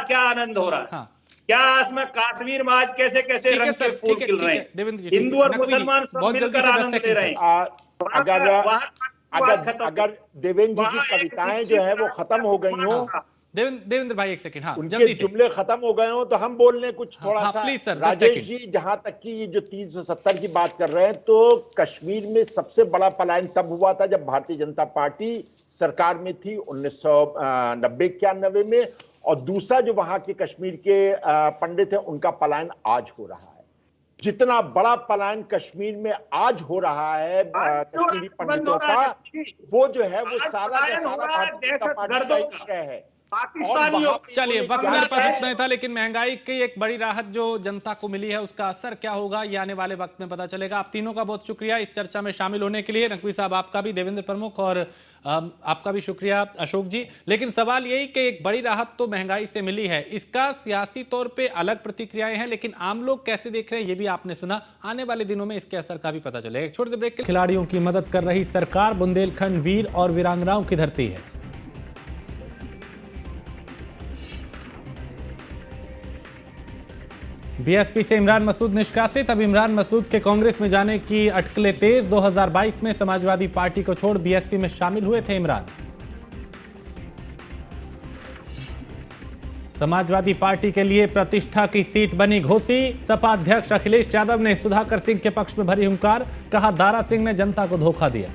क्या आनंद हो रहा है। हाँ, क्या इसमें कश्मीर में आज कैसे कैसे ठीक है रंग के सर, फूल ठीक है, खिल ठीक रहे है हैं, देवेंद्र जी, ठीक हिंदू है। और नकवी जी, मुसलमान सब बहुत जल्दी मिलकर से 10 आनंद ले सेकंड रहे सर। हैं। वहां अगर वहां की बात खत्म हो। अगर देवेंद्र जी वहां की एक कविताएं जो विकसित है वो खत्म हो गई राष्ट्र हो, था। देवेंद्र भाई एक सेकंड, हाँ उनके जल्दी से। जुमले खत्म हो गए हो, तो हम बोल लें कुछ हाँ थोड़ा हाँ सा। Please sir, 10 Rajesh second. जी, जहां तक कि ये जो 370 की बात कर रहे हैं, तो कश्मीर में सबसे बड़ा पलायन तब हुआ था जब भारतीय जनता पार्टी सरकार में थी 1990-91 में। और दूसरा, जो वहां के कश्मीर के पंडित हैं, उनका पलायन आज हो रहा है। जितना बड़ा पलायन कश्मीर में आज हो रहा है आज जो कश्मीरी बंद हो पंडितों रहा का, है, वो जो है वो आज सारा का पलायन हो सारा रहा है भारतीय जनता पार्टी का दहशतगर्दों ही का, श्रेय है। और पाकिस्तानियों वहां का। पे चलिए, इन्होंने वक्त क्या मेरे पास किया इतना है। ही था, लेकिन महंगाई की एक बड़ी राहत जो जनता को मिली है उसका असर क्या होगा ये आने वाले वक्त में पता चलेगा। आप तीनों का बहुत शुक्रिया इस चर्चा में शामिल होने के लिए। नकवी साहब आपका भी, देवेंद्र प्रमुख, और आपका भी शुक्रिया अशोक जी। लेकिन सवाल यही कि एक बड़ी राहत तो महंगाई से मिली है, इसका सियासी तौर पे अलग प्रतिक्रियाएं हैं, लेकिन आम लोग कैसे देख रहे हैं ये भी आपने सुना। आने वाले दिनों में इसके असर का भी पता चलेगा। एक छोटे से ब्रेक के खिलाड़ियों की मदद कर रही सरकार बुंदेलखंड वीर और वीरांगनाओं की धरती है। बीएसपी से इमरान मसूद निष्कासित। अब इमरान मसूद के कांग्रेस में जाने की अटकलें तेज। 2022 में समाजवादी पार्टी को छोड़ बीएसपी में शामिल हुए थे इमरान। समाजवादी पार्टी के लिए प्रतिष्ठा की सीट बनी घोसी। सपा अध्यक्ष अखिलेश यादव ने सुधाकर सिंह के पक्ष में भरी हुंकार। कहा, दारा सिंह ने जनता को धोखा दिया।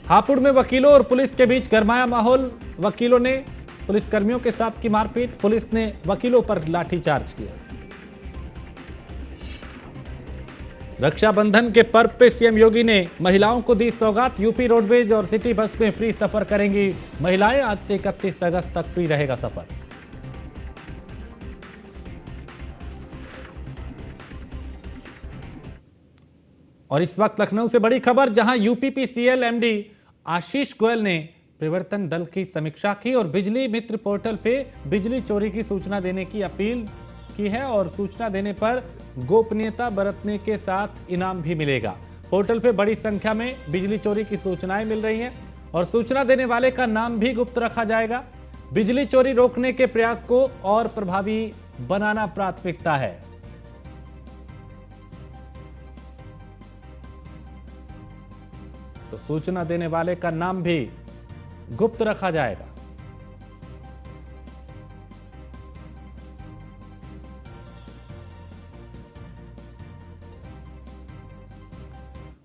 हापुड़ में वकीलों और पुलिस के बीच गरमाया माहौल। वकीलों ने पुलिसकर्मियों के साथ की मारपीट। पुलिस ने वकीलों पर लाठीचार्ज किया। रक्षाबंधन के पर्व पे सीएम योगी ने महिलाओं को दी सौगात। यूपी रोडवेज और सिटी बस में फ्री सफर करेंगी महिलाएं। आज से 31 अगस्त तक फ्री रहेगा सफर। और इस वक्त लखनऊ से बड़ी खबर, जहां यूपीपीसीएल एमडी आशीष गोयल ने प्रवर्तन दल की समीक्षा की और बिजली मित्र पोर्टल पे बिजली चोरी की सूचना देने की अपील की है। और सूचना देने पर गोपनीयता बरतने के साथ इनाम भी मिलेगा। पोर्टल पे बड़ी संख्या में बिजली चोरी की सूचनाएं मिल रही हैं और सूचना देने वाले का नाम भी गुप्त रखा जाएगा। बिजली चोरी रोकने के प्रयास को और प्रभावी बनाना प्राथमिकता है। तो सूचना देने वाले का नाम भी गुप्त रखा जाएगा।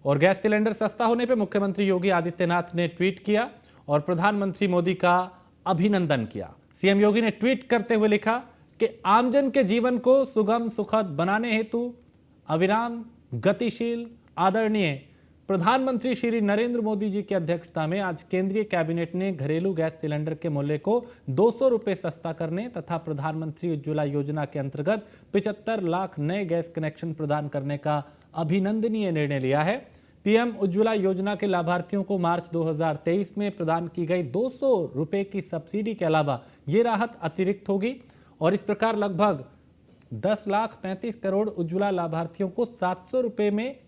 और गैस सिलेंडर सस्ता होने पे मुख्यमंत्री योगी आदित्यनाथ ने ट्वीट किया और प्रधानमंत्री मोदी का अभिनंदन किया। सीएम योगी ने ट्वीट करते हुए लिखा कि आमजन के जीवन को सुगम सुखद बनाने हेतु अविराम, गतिशील, आदरणीय प्रधानमंत्री श्री नरेंद्र मोदी जी की अध्यक्षता में आज केंद्रीय कैबिनेट ने घरेलू गैस सिलेंडर के मूल्य को 200 रुपये सस्ता करने तथा प्रधानमंत्री उज्ज्वला योजना के अंतर्गत 75 लाख नए गैस कनेक्शन प्रदान करने का अभिनंदनीय निर्णय लिया है। पीएम उज्ज्वला योजना के लाभार्थियों को मार्च 2023 में प्रदान की गई 200 रुपये की सब्सिडी के अलावा ये राहत अतिरिक्त होगी और इस प्रकार लगभग 10,35 करोड़ उज्ज्वला लाभार्थियों को 700 रुपये में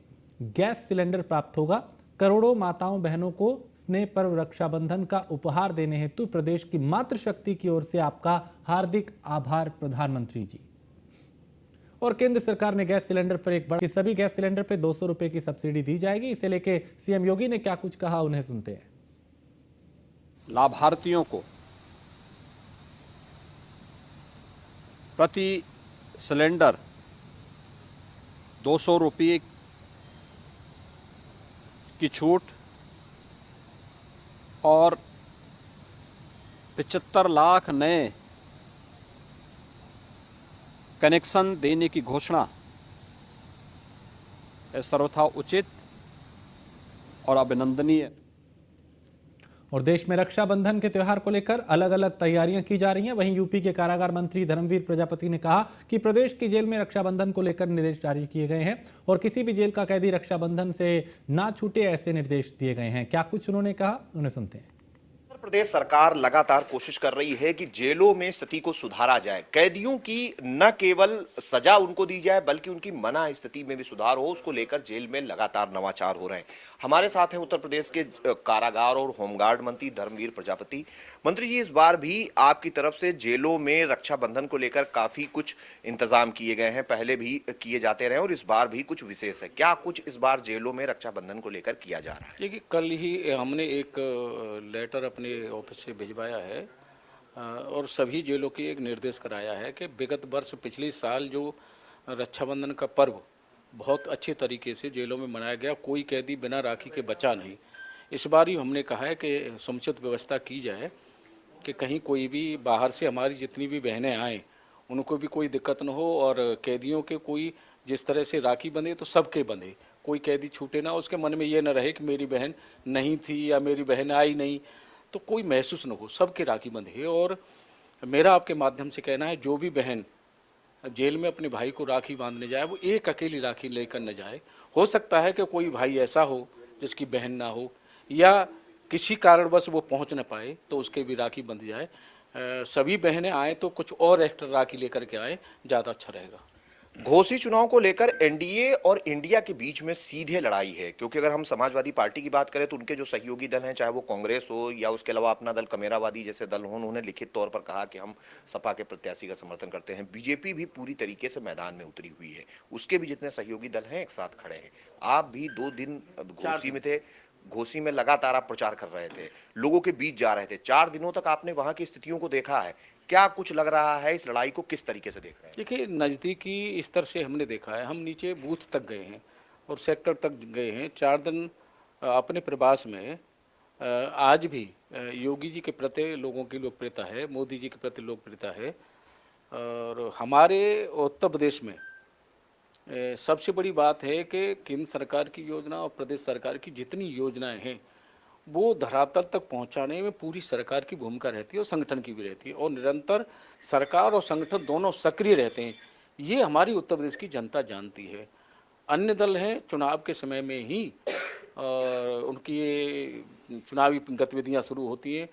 गैस सिलेंडर प्राप्त होगा। करोड़ों माताओं बहनों को स्नेह पर्व रक्षाबंधन का उपहार देने हेतु प्रदेश की मातृशक्ति की ओर से आपका हार्दिक आभार प्रधानमंत्री जी। और केंद्र सरकार ने गैस सिलेंडर पर एक बड़ा, सभी गैस सिलेंडर पर 200 रुपये की सब्सिडी दी जाएगी। इसे लेके सीएम योगी ने क्या कुछ कहा, उन्हें सुनते हैं। लाभार्थियों को प्रति सिलेंडर 200 रुपये की छूट और 75 लाख नए कनेक्शन देने की घोषणा सर्वथा उचित और अभिनंदनीय। और देश में रक्षाबंधन के त्योहार को लेकर अलग अलग तैयारियां की जा रही हैं। वहीं यूपी के कारागार मंत्री धर्मवीर प्रजापति ने कहा कि प्रदेश की जेल में रक्षाबंधन को लेकर निर्देश जारी किए गए हैं और किसी भी जेल का कैदी रक्षाबंधन से ना छूटे ऐसे निर्देश दिए गए हैं। क्या कुछ उन्होंने कहा, उन्हें सुनते हैं। प्रदेश सरकार लगातार कोशिश कर रही है कि जेलों में स्थिति को सुधारा जाए, कैदियों की न केवल सजा उनको दी जाए बल्कि उनकी मना स्थिति में भी सुधार हो। उसको लेकर जेल में लगातार नवाचार हो रहे हैं। हमारे साथ हैं उत्तर प्रदेश के कारागार और होमगार्ड मंत्री धर्मवीर प्रजापति। मंत्री जी, इस बार भी आपकी तरफ से जेलों में रक्षाबंधन को लेकर काफी कुछ इंतजाम किए गए हैं, पहले भी किए जाते रहे और इस बार भी कुछ विशेष है। क्या कुछ इस बार जेलों में रक्षाबंधन को लेकर किया जा रहा है? देखिए, कल ही हमने एक लेटर अपने ऑफिस से भिजवाया है और सभी जेलों की एक निर्देश कराया है कि विगत वर्ष पिछले साल जो रक्षाबंधन का पर्व बहुत अच्छे तरीके से जेलों में मनाया गया, कोई कैदी बिना राखी के बचा नहीं। इस बार ही हमने कहा है कि समुचित व्यवस्था की जाए कि कहीं कोई भी बाहर से हमारी जितनी भी बहनें आएँ उनको भी कोई दिक्कत न हो और कैदियों के कोई जिस तरह से राखी बंधे तो सबके बंधे, कोई कैदी छूटे ना, उसके मन में ये न रहे कि मेरी बहन नहीं थी या मेरी बहन आई नहीं, तो कोई महसूस न हो, सबके राखी बंधे। और मेरा आपके माध्यम से कहना है, जो भी बहन जेल में अपने भाई को राखी बांधने जाए वो एक अकेली राखी लेकर न जाए। हो सकता है कि कोई भाई ऐसा हो जिसकी बहन ना हो या किसी कारणवश वो पहुंच न पाए तो उसके भी राखी बंध जाए। सभी बहनें आए तो कुछ और एक्स्ट्रा राखी लेकर के आए, ज़्यादा अच्छा रहेगा। घोसी चुनाव को लेकर एनडीए और इंडिया के बीच में सीधे लड़ाई है, क्योंकि अगर हम समाजवादी पार्टी की बात करें तो उनके जो सहयोगी दल हैं, चाहे वो कांग्रेस हो या उसके अलावा अपना दल कमेरावादी जैसे दल हो, उन्होंने लिखित तौर पर कहा कि हम सपा के प्रत्याशी का समर्थन करते हैं। बीजेपी भी पूरी तरीके से मैदान में उतरी हुई है, उसके भी जितने सहयोगी दल हैं एक साथ खड़े हैं। आप भी 2 दिन घोसी में थे, घोसी में लगातार आप प्रचार कर रहे थे, लोगों के बीच जा रहे थे, 4 दिनों तक आपने वहां की स्थितियों को देखा है। क्या कुछ लग रहा है, इस लड़ाई को किस तरीके से देख रहे हैं? देखिए, नज़दीकी स्तर से हमने देखा है, हम नीचे बूथ तक गए हैं और सेक्टर तक गए हैं। 4 दिन अपने प्रवास में आज भी योगी जी के प्रति लोगों की लोकप्रियता है, मोदी जी के प्रति लोकप्रियता है। और हमारे उत्तर प्रदेश में सबसे बड़ी बात है कि केंद्र सरकार की योजना और प्रदेश सरकार की जितनी योजनाएं हैं वो धरातल तक पहुंचाने में पूरी सरकार की भूमिका रहती है और संगठन की भी रहती है और निरंतर सरकार और संगठन दोनों सक्रिय रहते हैं। ये हमारी उत्तर प्रदेश की जनता जानती है। अन्य दल हैं, चुनाव के समय में ही उनकी ये चुनावी गतिविधियां शुरू होती हैं,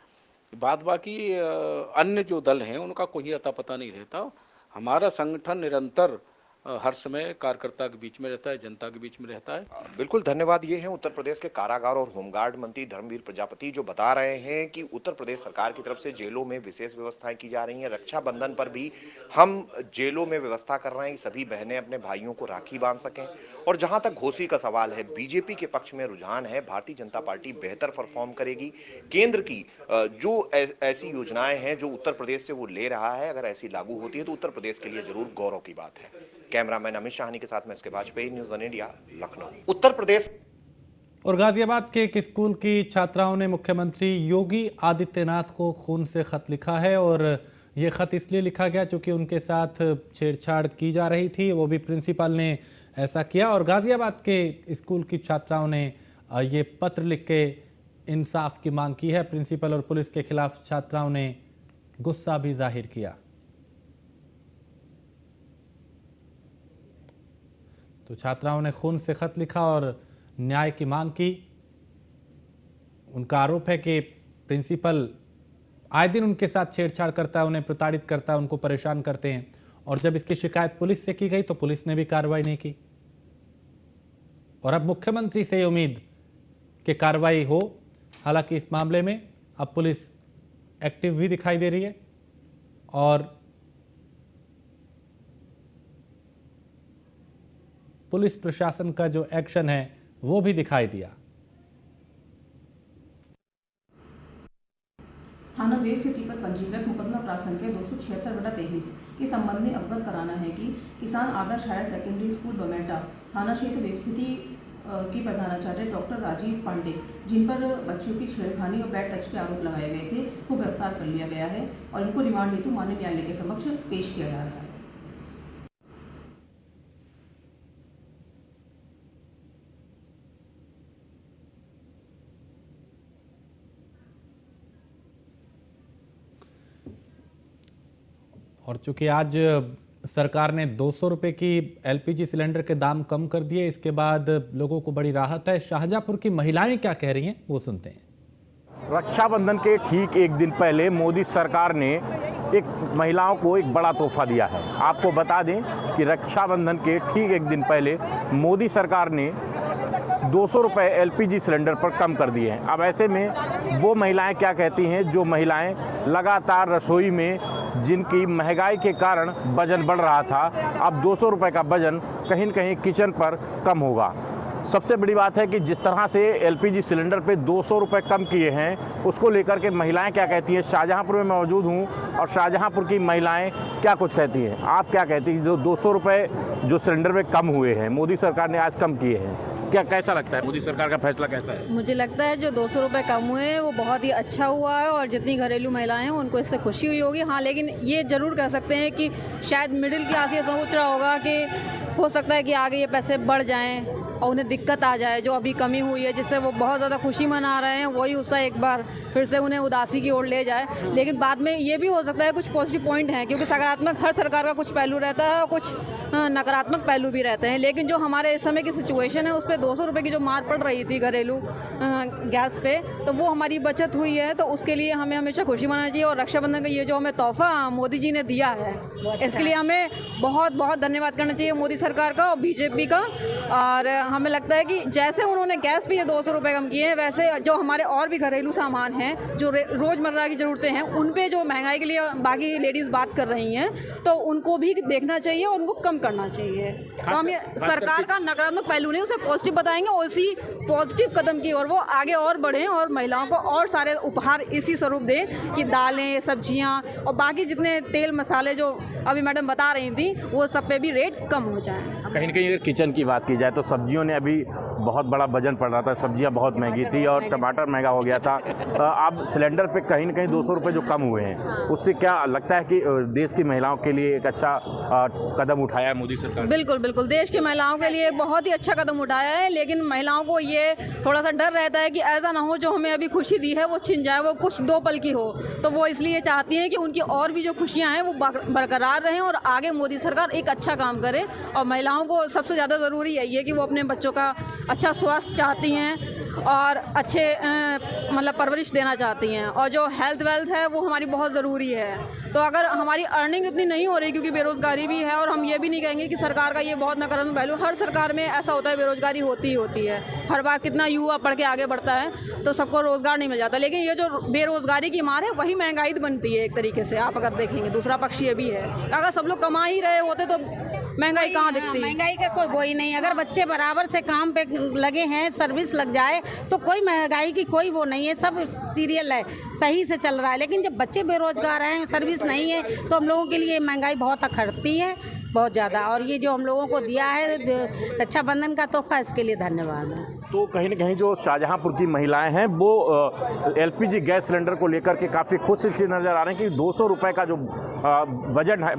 बाद बाकी अन्य जो दल हैं उनका कोई अता पता नहीं रहता। हमारा संगठन निरंतर हर समय कार्यकर्ता के बीच में रहता है, जनता के बीच में रहता है। बिल्कुल, धन्यवाद। ये हैं उत्तर प्रदेश के कारागार और होमगार्ड मंत्री धर्मवीर प्रजापति, जो बता रहे हैं कि उत्तर प्रदेश सरकार की तरफ से जेलों में विशेष व्यवस्थाएं की जा रही हैं। रक्षाबंधन पर भी हम जेलों में व्यवस्था कर रहे हैं कि सभी बहनें अपने भाइयों को राखी बांध सकें। और जहां तक घोसी का सवाल है, बीजेपी के पक्ष में रुझान है, भारतीय जनता पार्टी बेहतर परफॉर्म करेगी। केंद्र की जो ऐसी योजनाएं हैं जो उत्तर प्रदेश से वो ले रहा है, अगर ऐसी लागू होती है तो उत्तर प्रदेश के लिए जरूर गौरव की बात है। कैमरामैन अमित शाहनी के साथ मैं इसके वाजपेयी, न्यूज़ 1 इंडिया, लखनऊ। उत्तर प्रदेश। और गाजियाबाद के एक स्कूल की छात्राओं ने मुख्यमंत्री योगी आदित्यनाथ को खून से खत लिखा है और ये खत इसलिए लिखा गया क्योंकि उनके साथ छेड़छाड़ की जा रही थी, वो भी प्रिंसिपल ने ऐसा किया। और गाजियाबाद के स्कूल की छात्राओं ने ये पत्र लिख के इंसाफ की मांग की है। प्रिंसिपल और पुलिस के खिलाफ छात्राओं ने गुस्सा भी जाहिर किया। तो छात्राओं ने खून से खत लिखा और न्याय की मांग की। उनका आरोप है कि प्रिंसिपल आए दिन उनके साथ छेड़छाड़ करता है, उन्हें प्रताड़ित करता है, उनको परेशान करते हैं। और जब इसकी शिकायत पुलिस से की गई तो पुलिस ने भी कार्रवाई नहीं की। और अब मुख्यमंत्री से उम्मीद कि कार्रवाई हो। हालांकि इस मामले में अब पुलिस एक्टिव भी दिखाई दे रही है और पुलिस प्रशासन का जो एक्शन है वो भी दिखाई दिया। थाना वेब सिटी पर पंजीकृत मुकदमा प्राप्त संख्या 276/23 के संबंध में अवगत कराना है कि किसान आदर्श हायर सेकेंडरी स्कूल बमेटा थाना क्षेत्र वेब सिटी के प्रधानाचार्य डॉक्टर राजीव पांडे, जिन पर बच्चियों की छेड़खानी और बैड टच के आरोप लगाए गए थे, को गिरफ्तार कर लिया गया है और इनको रिमांड हेतु माननीय न्यायालय के समक्ष पेश किया जा रहा है। और चूंकि आज सरकार ने 200 रुपये की एलपीजी सिलेंडर के दाम कम कर दिए, इसके बाद लोगों को बड़ी राहत है। शाहजहांपुर की महिलाएं क्या कह रही हैं वो सुनते हैं। रक्षाबंधन के ठीक एक दिन पहले मोदी सरकार ने एक महिलाओं को एक बड़ा तोहफा दिया है। आपको बता दें कि रक्षाबंधन के ठीक एक दिन पहले मोदी सरकार ने 200 रुपये LPG सिलेंडर पर कम कर दिए हैं। अब ऐसे में वो महिलाएं क्या कहती हैं, जो महिलाएं लगातार रसोई में जिनकी महंगाई के कारण वजन बढ़ रहा था, अब 200 रुपये का वजन कहीं न कहीं किचन पर कम होगा। सबसे बड़ी बात है कि जिस तरह से LPG सिलेंडर पे 200 रुपये कम किए हैं, उसको लेकर के महिलाएं क्या कहती हैं। शाहजहांपुर में मौजूद हूं और शाहजहांपुर की महिलाएं क्या कुछ कहती हैं, आप क्या कहती हैं। जो 200 रुपये जो सिलेंडर में कम हुए हैं, मोदी सरकार ने आज कम किए हैं, क्या कैसा लगता है, मोदी सरकार का फैसला कैसा है? मुझे लगता है जो 200 रुपये कम हुए हैं वो बहुत ही अच्छा हुआ है और जितनी घरेलू महिलाएं हैं उनको इससे खुशी हुई होगी। हाँ, लेकिन ये ज़रूर कह सकते हैं कि शायद मिडिल क्लास ये सोच रहा होगा कि हो सकता है कि आगे ये पैसे बढ़ जाएं और उन्हें दिक्कत आ जाए। जो अभी कमी हुई है जिससे वो बहुत ज़्यादा खुशी मना रहे हैं, वही उससे एक बार फिर से उन्हें उदासी की ओर ले जाए। लेकिन बाद में ये भी हो सकता है कुछ पॉजिटिव पॉइंट हैं, क्योंकि सकारात्मक हर सरकार का कुछ पहलू रहता है और कुछ नकारात्मक पहलू भी रहते हैं। लेकिन जो हमारे इस समय की सिचुएशन है उस पर 200 रुपये की जो मार पड़ रही थी घरेलू गैस पे, तो वो हमारी बचत हुई है, तो उसके लिए हमें हमेशा खुशी मनानी चाहिए। और रक्षाबंधन का ये जो हमें तोहफा मोदी जी ने दिया है, इसके लिए हमें बहुत बहुत धन्यवाद करना चाहिए मोदी सरकार का और BJP का। और हमें लगता है कि जैसे उन्होंने गैस पे ये 200 रुपये कम किए हैं, वैसे जो हमारे और भी घरेलू सामान हैं, जो रोज़मर्रा की ज़रूरतें हैं, उन पे जो महंगाई के लिए बाकी लेडीज़ बात कर रही हैं, तो उनको भी देखना चाहिए और उनको कम करना चाहिए। तो हम ये सरकार का नकारात्मक पहलू नहीं, उसे पॉजिटिव बताएंगे और इसी पॉजिटिव कदम की ओर वो आगे और बढ़ें और महिलाओं को और सारे उपहार इसी स्वरूप दें कि दालें, सब्जियां और बाकी जितने तेल मसाले जो अभी मैडम बता रही थी, वो सब पे भी रेट कम हो जाए। कहीं न कहीं अगर किचन की बात की जाए तो सब्जियों ने अभी बहुत बड़ा वजन पड़ रहा था, सब्जियां बहुत महंगी थी और टमाटर महंगा हो गया था। अब सिलेंडर पे कहीं न कहीं 200 रुपये जो कम हुए हैं, उससे क्या लगता है कि देश की महिलाओं के लिए एक अच्छा कदम उठाया है मोदी सरकार? बिल्कुल बिल्कुल, देश की महिलाओं के लिए बहुत ही अच्छा कदम उठाया है। लेकिन महिलाओं को ये थोड़ा सा डर रहता है कि ऐसा ना हो जो हमें अभी खुशी दी है वो छिन जाए, वो कुछ 2 पल की हो। तो वो इसलिए चाहती हैं कि उनकी और भी जो खुशियाँ हैं वो बरकरार रहें और आगे मोदी सरकार एक अच्छा काम करे। और महिलाओं को सबसे ज़्यादा ज़रूरी यही है कि वो अपने बच्चों का अच्छा स्वास्थ्य चाहती हैं और अच्छे मतलब परवरिश देना चाहती हैं, और जो हेल्थ वेल्थ है वो हमारी बहुत ज़रूरी है। तो अगर हमारी अर्निंग इतनी नहीं हो रही, क्योंकि बेरोज़गारी भी है, और हम ये भी नहीं कहेंगे कि सरकार का ये बहुत नकारात्मक पहलू, हर सरकार में ऐसा होता है, बेरोज़गारी होती ही होती है। हर बार कितना युवा पढ़ के आगे बढ़ता है तो सबको रोज़गार नहीं मिल जाता। लेकिन ये जो बेरोज़गारी की मार है वही महंगाई बनती है एक तरीके से, आप अगर देखेंगे। दूसरा पक्ष ये भी है, अगर सब लोग कमा ही रहे होते तो महंगाई कहाँ दिखती? महंगाई का कोई वही नहीं। अगर बच्चे बराबर से काम पे लगे हैं, सर्विस लग जाए तो कोई महंगाई की कोई वो नहीं है, सब सीरियल है, सही से चल रहा है। लेकिन जब बच्चे बेरोजगार हैं, सर्विस नहीं है, तो हम लोगों के लिए महंगाई बहुत अखड़ती है, बहुत ज़्यादा। और ये जो हम लोगों को दिया है रक्षाबंधन का तोहफा, इसके लिए धन्यवाद है। तो कहीं न कहीं जो शाहजहांपुर की महिलाएं हैं वो LPG गैस सिलेंडर को लेकर के काफ़ी खुश नज़र आ रहे हैं कि 200 रुपये का जो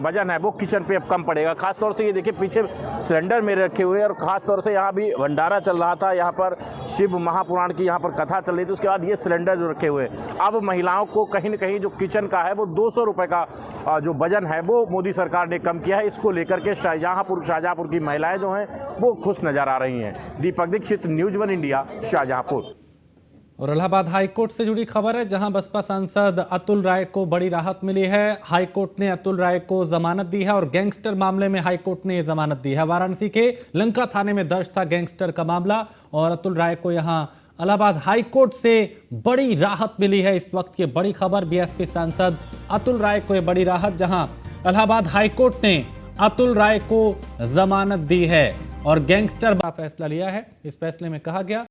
वजन है वो किचन पे अब कम पड़ेगा। खासतौर से ये देखिए पीछे सिलेंडर मेरे रखे हुए हैं, और ख़ासतौर से यहाँ भी भंडारा चल रहा था, यहाँ पर शिव महापुराण की यहाँ पर कथा चल रही थी। उसके बाद ये सिलेंडर जो रखे हुए, अब महिलाओं को कहीं न कहीं जो किचन का है वो 200 रुपये का जो वजन है वो मोदी सरकार ने कम किया है। इसको लेकर के शाहजहांपुर की महिलाएँ जो हैं वो खुश नज़र आ रही हैं। दीपक दीक्षित, न्यूज़ 1 इंडिया, शाहजहांपुर। और इलाहाबाद हाईकोर्ट से जुड़ी खबर है, जहां बसपा सांसद अतुल राय को बड़ी राहत मिली है। हाईकोर्ट ने अतुल राय को जमानत दी है और गैंगस्टर मामले में हाईकोर्ट ने यह जमानत दी है। वाराणसी के लंका थाने में दर्ज था गैंगस्टर का मामला, और अतुल राय को यहां इलाहाबाद हाईकोर्ट से बड़ी राहत मिली है। इस वक्त ये बड़ी खबर, BSP सांसद अतुल राय को यह बड़ी राहत, जहां इलाहाबाद हाईकोर्ट ने अतुल राय को जमानत दी है और गैंगस्टर का फैसला लिया है। इस फैसले में कहा गया